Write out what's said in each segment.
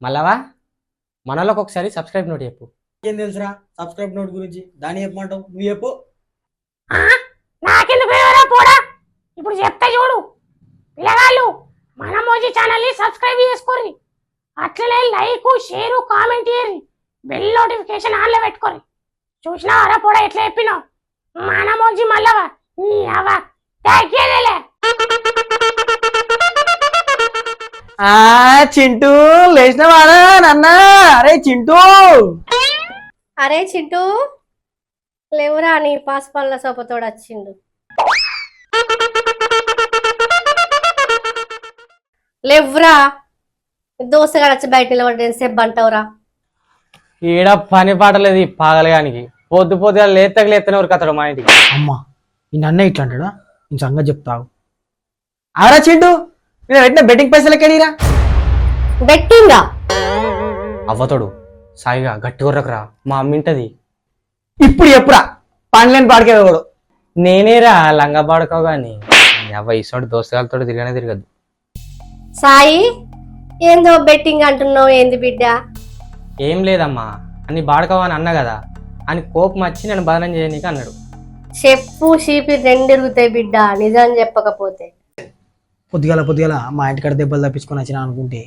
మళ్ళవా మనలోకి ఒకసారి subscribe note చెప్పు. ఏం తెలుసురా సబ్స్క్రైబ్ నోట్ గురించి? దాన్ని చెప్పమంటావు, నువ్వు చెప్పు. నాకెందుకు ఎవరా పోడా, ఇప్పుడు చెప్తా చూడు. పిల్లగాళ్ళు మన మోజీ ఛానల్ ని సబ్స్క్రైబ్ చేసుకోర్రి, అట్లనే లైక్ షేర్ కామెంట్ చేయర్రి, బెల్ నోటిఫికేషన్ ఆన్ లో పెట్టుకోర్రి. చూసినా అరా పోడా ఎట్లా చెప్పినావు? మన మోజీ మళ్ళవా నీ అవ్వ తగ్గేదేలే. చింటూ లేచినవారా నాన్న? అరే చింటూ, అరే చింటూ లేవురా, నీ పాస్ పళ్ళ సోపతోడు వచ్చిండు. లేవురా, దోసగాడు వచ్చి బయట నిలబడి ఎంతసేపు అంటావురా? ఈడ పని పాటలేదు ఈ పాగలగానికి. పొద్దు పొద్దుగా లేతనే ఉరకతాడు మా ఇంటికి. అమ్మా ఈ నన్న ఇట్లా అంటాడా? నేను సంగతి చెప్తావు. ఆరా చింటూ, నేను పెట్టిన బెట్టింగ్ పైసలు ఎక్కడిరా? బెట్టింగా అవ్వతోడు సాయిగా గట్టి కొర్రకురా, మా అమ్మింటది. ఇప్పుడు ఎప్పుడా పనిలేని పాడికేవాడు? నేనేరా లంగా పాడుకోవు గాని అవ్వ ఇసోడు దోస్తగాలతో తిరగానే తిరగద్దు. సాయి, ఏందో బెట్టింగ్ అంటున్నావు, ఏంది బిడ్డ? ఏం లేదమ్మా, అని బాడుకోవా అని అన్నా కదా అని కోపం వచ్చి నేను బదనం చేయనీకి అన్నాడు. చెప్పు చీపి రెండిరుగుతాయి బిడ్డ, నిజం చెప్పకపోతే. పొద్దుగాల మా ఇంటికాడ దెబ్బలు తప్పించుకొని వచ్చినా అనుకుంటే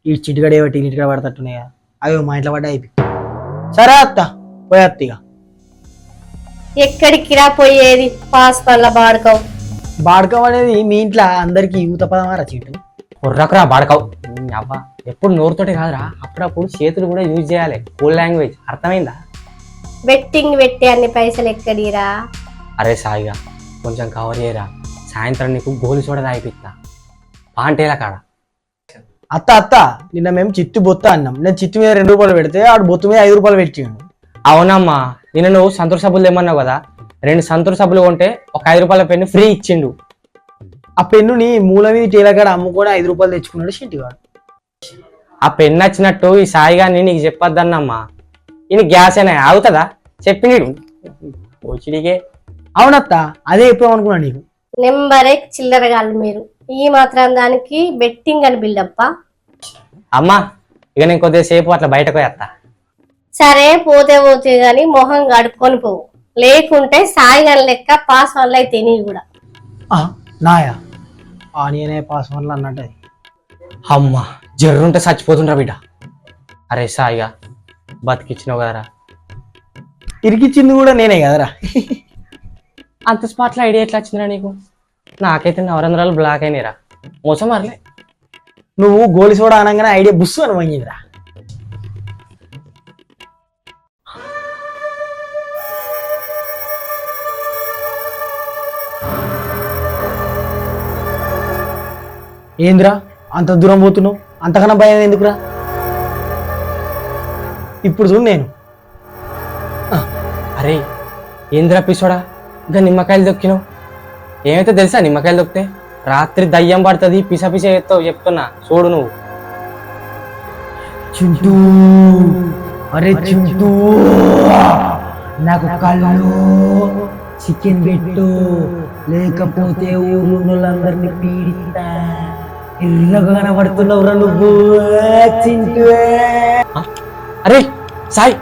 ఈ చిటికడ ఏవటి ఇంటికాడ పడతట్టున్నాయా? అయ్యో మా ఇంట్లో పడ్డా అయిపోయి. సరే అత్త పోయేత్తిగా. ఎక్కడికి రా పోయేది? పాస్ పళ్ళ బాడుకోవు. బాడకం అనేది మీ ఇంట్లో అందరికి ఊత పదమారా చీటు? కుర్రకురా బాడకావు. అవ్వ ఎప్పుడు నోరుతోటి కాదురా, అప్పుడప్పుడు చేతులు కూడా యూజ్ చేయాలి. కూల్ లాంగ్వేజ్ అర్థమైందా? బెట్టింగ్ పెట్టి అన్ని పైసలు ఎక్కడిరా? అరే సాయిగా కొంచెం కవర్ చేయరా, సాయంత్రం నీకు గోలి చూడ తాగిపిస్తా పాంటేలా కాడ. అత్త నిన్న మేము చిట్టు బొత్త అన్నాం. నేను చిట్టు మీద 2 రూపాయలు పెడితే ఆడు బొత్తు మీద 5 రూపాయలు పెట్టిండు. అవునమ్మా, నిన్న నువ్వు సంతూర్ సబ్బులు తెమ్మన్నావు కదా, 2 సంతూర్ సబ్బులు కొంటే ఒక 5 రూపాయల పెన్ను ఫ్రీ ఇచ్చిండు. ఆ పెన్నుని మూల మీద టేలకాడ అమ్ముకొని 5 రూపాయలు తెచ్చుకున్నాడు షింటివాడు. ఆ పెన్ను వచ్చినట్టు ఈ సాయిగాని నీకు చెప్పొద్దన్నమ్మా. ఈయన గ్యాస్ అయినా ఆగుతుందా చెప్పినీడు ఓచిడిగే. అవునత్త, అదే చెప్పామనుకున్నా నీకు. నెంబరే చిల్లరగాళ్ళు మీరు. ఈ మాత్రం దానికి బెట్టింగ్ అని బిల్డప్ప. అమ్మా ఇక నేను కొద్దిసేపు అట్లా బయటకు పోయేస్తా. సరే పోతే గాని మొహం కడుక్కొని పోవు, లేకుంటే సాయిగాని లెక్క పాస్ వల్ల అయితే నీ కూడా. నాయా నేనే పాస్ వల్ల అన్నట్టు. అమ్మా జర్రుంటే చచ్చిపోతుండ్రా బిడ్డ. అరే సాయిగా బతికిచ్చినావు కదరా. తిరిగిచ్చింది కూడా నేనే కదరా. అంత స్పాట్లో ఐడియా ఎట్లా వచ్చిందిరా నీకు? నాకైతే నవరంధ్రాలు బ్లాక్ అయినాయిరా, మోసం మరలే. నువ్వు గోలి సోడా అనగానే ఐడియా బుస్సు అని వంగిందిరా. ఏందిరా అంత దూరం పోతున్నావు? అంతకన్నా భయం ఎందుకురా? ఇప్పుడు చూడు నేను. అరే ఏందిరా పిసోడా, ఇంకా నిమ్మకాయలు దొక్కినావు? ఏమైతే తెలుసా నిమ్మకాయలు దొక్కితే రాత్రి దయ్యం పడుతుంది, పిస ఎత్తావు చెప్తున్నా చూడు నువ్వు. చింటూ, అరే చింటూ, నాకు కళ్ళు చికెన్ పెట్టు, లేకపోతే ఊళ్ళందరినీ పీడిస్తా. ఎర్రగా కనబడుతున్నావురా నువ్వు చింటూ. అరే సాయి,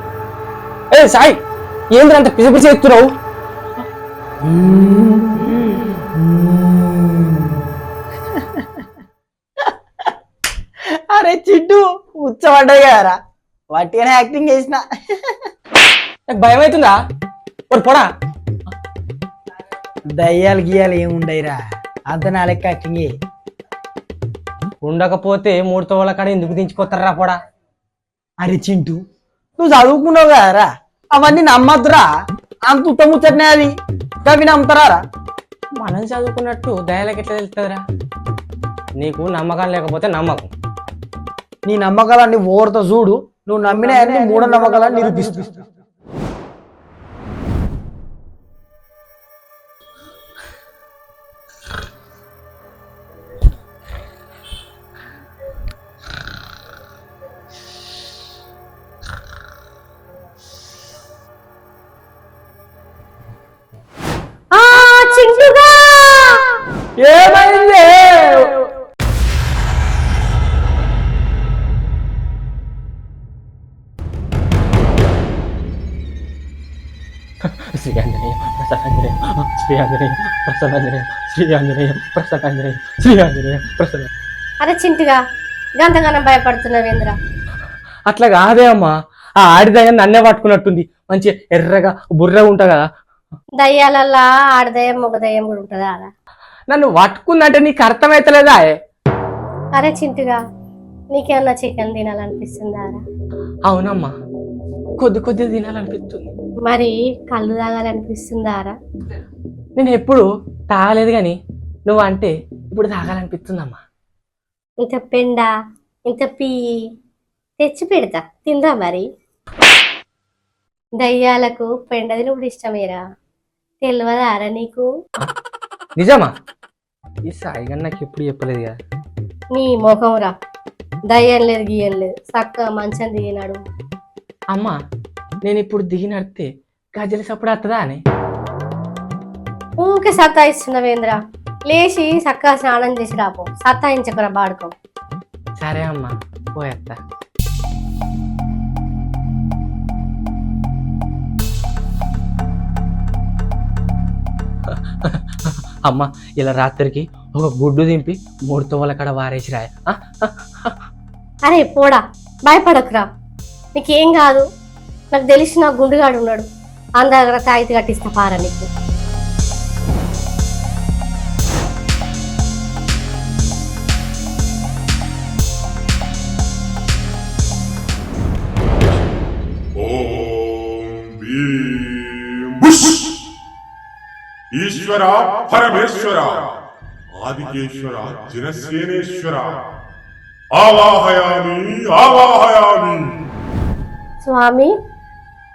ఏ సాయి ఏంద్ర అంత పిస ఎత్తున్నావు? అరే చింటూ ఉచ్చబడ్డాయి కదరా, వాటినే యాక్టింగ్ చేసిన. నాకు భయం అవుతుందా? ఒక పొడా దయ్యాలు గీయాలు ఏముండయిరా, అంత నా లెక్క యాక్టింగ్ ఉండకపోతే 3 తోళ్ళ కాడ ఎందుకు దించుకోతారా పొడా? అరే చింటూ నువ్వు చదువుకున్నావు కదరా, అవన్నీ నమ్మద్దురా. అంత ఉత్తముచ్చట్నే అది, అవి నమ్ముతారా? మనం చదువుకున్నట్టు దయాలకి ఎట్లా తెలుస్తుందిరా? నీకు నమ్మకం లేకపోతే నమ్మకం. నీ నమ్మకాలన్నీ ఓరతో చూడు, నువ్వు నమ్మిన అన్ని మూఢ నమ్మకాలని నిరూపిస్తూ. చింటుగా ఏమైంది? శ్రీ ఆంజనేయ ప్రసన్నాంజనేయ శ్రీ ఆంజనేయ ప్రసన్నాంజనేయ శ్రీ ఆంజనేయ ప్రసన్నాంజనేయ శ్రీ ఆంజనేయ ప్రసన్న. అరే చింటిగా గంతగానం భయపడుతున్నావేంద్ర? అట్లా కాదే అమ్మా, ఆ ఆడిదయ్య నన్నే పట్టుకున్నట్టుంది. మంచి ఎర్రగా బుర్రగా ఉంటా కదా. దయ్యాలల్లా ఆడదయ్యం మగదయ్యం కూడా ఉంటుందా అలా? నన్ను పట్టుకుందంటే నీకు అర్థమైతలేదా? అరే చింటిగా నీకేమన్నా చికెన్ తినాలనిపిస్తుందా? అవునమ్మా, కొద్ది కొద్దిగా తినాలనిపిస్తుంది. మరి కళ్ళు తాగాలనిపిస్తుందారా? నేను ఎప్పుడు తాగలేదు కానీ నువ్వు అంటే ఇప్పుడు తాగాలనిపిస్తుందమ్మా. ఇంత పెండ ఇంత పియ్యి తెచ్చి పెడతా తిందా మరి. దయ్యాలకు పెండ తినప్పుడు ఇష్టమేరా, తెలియదారా నీకు? నిజమా? ఈ సాయిగా నాకు ఎప్పుడు చెప్పలేదు కదా. నీ ముఖం రా, దయ్యం లేదు గీయం లేదు, చక్కగా మంచం దిగినాడు. అమ్మా, నేను ఇప్పుడు దిగి నడితే గజల సప్పుడు వస్తుందా అని? ఊకే సత్తాయిస్తున్నావేంద్ర, లేచి చక్కగా స్నానం చేసి రాపో, సత్తాయించకురా బాడుకో. సరే అమ్మా, పోయేస్తా. అమ్మ, ఇలా రాత్రికి ఒక గుడ్డు దింపి 3 తోవల కాడ వారేసి రాయ. అరే పోడా, భయపడకురా, నీకేం కాదు. నాకు తెలిసి నా గుండుగాడు ఉన్నాడు, అందర తాయితీ కట్టిస్తా పారా నీకు. ఈశ్వర పరమేశ్వర ఆదికేశ్వర జనసేనేశ్వర ఆవాహయామి ఆవాహయామి. స్వామి,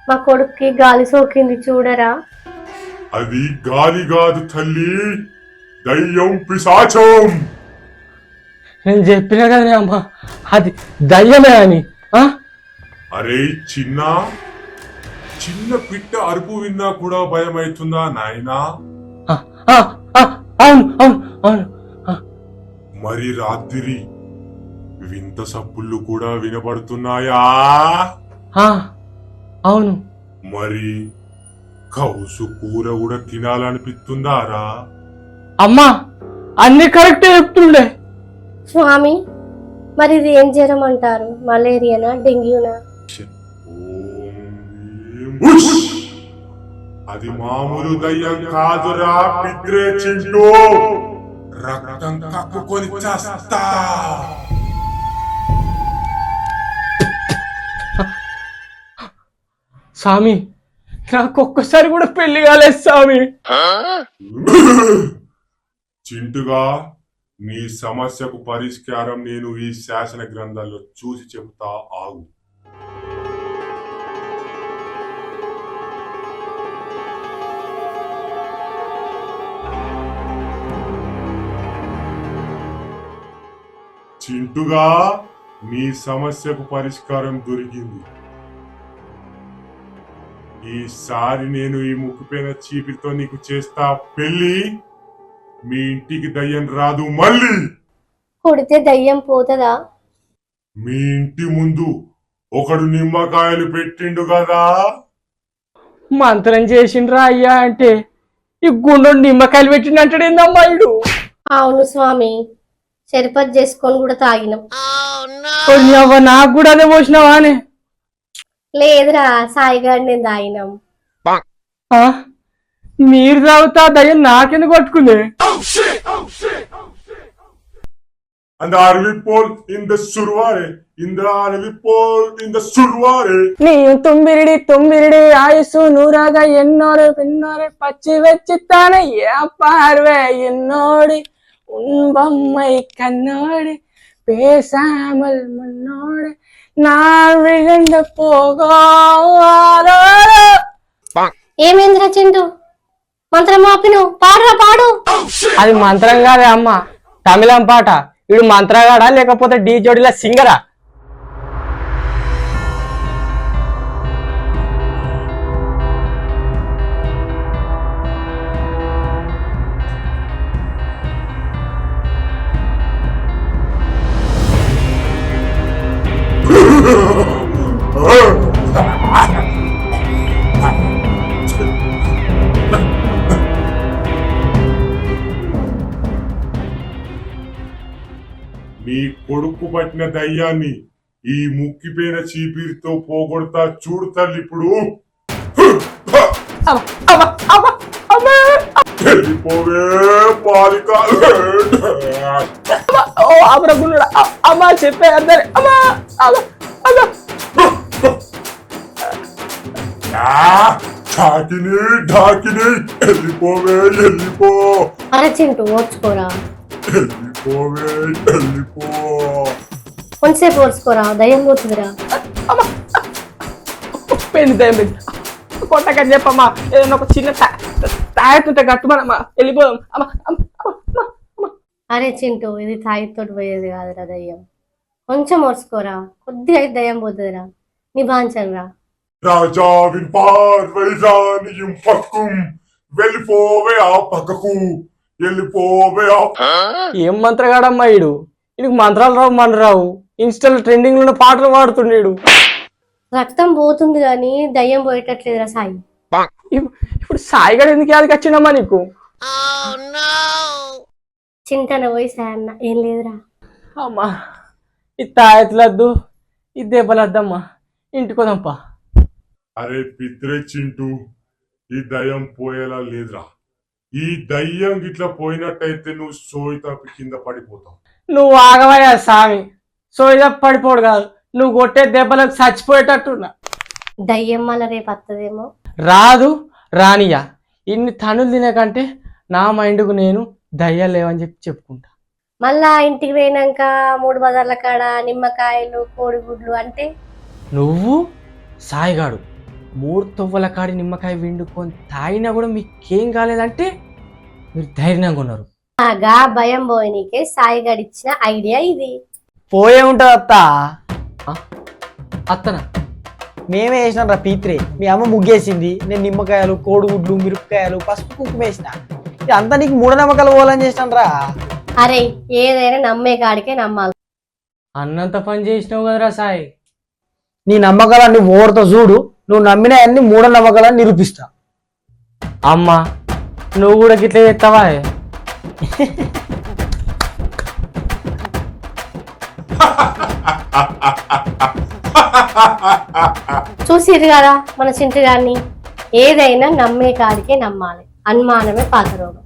మా కొడుక్కి గాలి సోకింది చూడరా. అది గాలి కాదు తల్లి, దయ్యం పిశాచం. నేను చెప్పినా కదనే అమ్మా, అది దయ్యమే అని. అరే చిన్న పిట్ట అరుపు విన్నా కూడా భయం అవుతుందా నాయనా? అవును అవును అవును. మరి రాత్రి వింత సప్పుళ్ళు కూడా వినబడుతున్నాయా? అవును. మరి కౌసు కూర కూడా తినాలనిపిస్తుందారా? అమ్మా, అన్ని కరెక్టే చెప్తుండే. స్వామి, మరి ఇది ఏం జ్వరం అంటారు? మలేరియానా, డెంగ్యూనా? అది మామూలు దయ్యం కాదురా పిగ్రే చింటూ, రక్తం కక్కుకొని చేస్తా. స్వామి, నాకు ఒక్కసారి కూడా పెళ్లి కాలేదు స్వామి. చింటుగా, నీ సమస్యకు పరిష్కారం నేను ఈ శాసన గ్రంథాల్లో చూసి చెబుతా, ఆగు. చింటుగా, నీ సమస్యకు పరిష్కారం దొరికింది. ఈసారి నేను ఈ ముక్కుపైన చీపిరితో నీకు చేస్తా పెళ్లి. మీ ఇంటికి దయ్యం రాదు మళ్ళీ. కొడితే దయ్యం పోతుందా? మీ ఇంటి ముందు ఒకడు నిమ్మకాయలు పెట్టిండు కదా. మంత్రం చేసిండ్రా అయ్యా అంటే ఈ గుండె నిమ్మకాయలు పెట్టిండంటాడేందమ్మా ఇడు? అవును స్వామి, షర్బత్ చేసుకొని కూడా తాగినాం. నాకు కూడా అదే పోసినావా అని? లేదురా, సాయిగాడి నేను తాగినాం. మీరు తాగుతా దయ్యం నాకెందుకు పట్టుకుంది? నీ తుమ్మిరిడి తుమ్మిరిడి ఆయుసు నూరాగా ఎన్నోరు పిన్నోరు పచ్చి వెచ్చిத்தானே పార్వే ఎన్నోడి உன்பம்மை கண்ணோடு பேசாமல் முன்னோடு நான் விழுந்து போகாதோ. ఏమేంద్ర చింటూ, మంత్రం ఆపిను, పాడురా పాడు. అది మంత్రం కాదే అమ్మ, తమిళం పాట. ఇడు మంత్రగాడా లేకపోతే డీ జోడిలా సింగరా? పట్టిన దయ్యాన్ని ఈ ముక్కిపోయిన చీపిరితో పోగొడతా చూడు తల్లి ఇప్పుడు. వెళ్ళిపోవే బాలిక. అమ్మా చెప్పే అందరే అమ్మా ఢాకిని ఢాకిని వెళ్ళిపోవే వెళ్ళిపో. అరే చింటూ ఓర్చుకోరా, వెళ్ళిపోవే వెళ్ళిపో. కొంచెంసేపు ఓర్చుకోరా, దయ్యం పోతుందిరా. పెళ్లి దయ్యం కొట్టకని చెప్పమ్మా, ఏదైనా ఒక చిన్న తాయెత్తుంటే కట్టుమనమ్మా, వెళ్ళిపోదాం. అరే చింటూ, ఇది తాగితోటి పోయేది కాదురా దయ్యం. కొంచెం ఓర్చుకోరా, కొద్దిగా అయితే దయ్యం పోతుందిరా. నీ బాంచనరా. రాజావిన్ పార్వై రాణియం పక్కం వెళ్ళిపోవే ఆ పక్కకు వెళ్ళిపోవే ఆ. ఏం మంత్రగాడమ్మా ఈడు, ఈయనకు మంత్రాలు రావు మన రావు. ఇన్స్టాల్ ట్రెండింగ్ లో పాటలు పాడుతుండేడు. రక్తం పోతుంది కానీ దయ్యం పోయేటట్లేదురా సాయి. ఇప్పుడు సాయిగాడు ఎందుకు యాదకి వచ్చిందమ్మా నీకు? చింతన పోయి సాయన్న ఏం లేదురా. అమ్మా ఈ తాయెత్తులద్దు, ఈ దెబ్బలద్దమ్మా, ఇంటికోదమ్మా. అరే పిత్రే చింటూ, ఈ దయ్యం పోయేలా లేదురా. ఈ దయ్యం గిట్లా పోయినట్టయితే నువ్వు సోయి తప్పి కింద పడిపోతావు. నువ్వు ఆగవయ్యా సామి, సోయిదా పడిపోడు కాదు, నువ్వు కొట్టే దెబ్బలకు చచ్చిపోయేటట్టున్నా. దయ్యం మళ్ళీ రేపు వస్తుందేమో. రాదు రానియా, ఇన్ని తనులు తినకంటే నా మైండ్కు నేను దయ్యాలు లేవని చెప్పుకుంటా. మళ్ళా ఇంటికి పోయినాక 3 బజార్ల కాడ నిమ్మకాయలు కోడిగుడ్లు అంటే నువ్వు సాయిగాడు 3 తొవ్వల కాడి నిమ్మకాయ విండుకొని తాగినా కూడా మీకేం కాలేదంటే మీరు ధైర్యంగా ఉన్నారు. గా భయం పోయినకే సాయి గడిచిన ఐడియా ఇది. పోయే ఉంటుంది అత్త. అత్తనా మేమే వేసినాం రా పీత్రే. మీ అమ్మ ముగ్గేసింది, నేను నిమ్మకాయలు కోడిగుడ్లు మిరపకాయలు పసుపు కుంకుమ వేసిన. ఇదంతా నీకు మూఢనమ్మకాలు పోవాలని చేసినాను రా. అరే ఏదైనా నమ్మే కాడికే నమ్మాలి. అన్నంత పని చేసినావు కదరా సాయి. నీ నమ్మకాలన్నీ ఓడతో చూడు, నువ్వు నమ్మిన అన్ని మూఢనమ్మకాలని నిరూపిస్తా. అమ్మా నువ్వు కూడా గిట్లా చేస్తావా? చూసిరు కదా మన చింటి గారిని, ఏదైనా నమ్మే కాడికే నమ్మాలి, అనుమానమే పాత రోగం.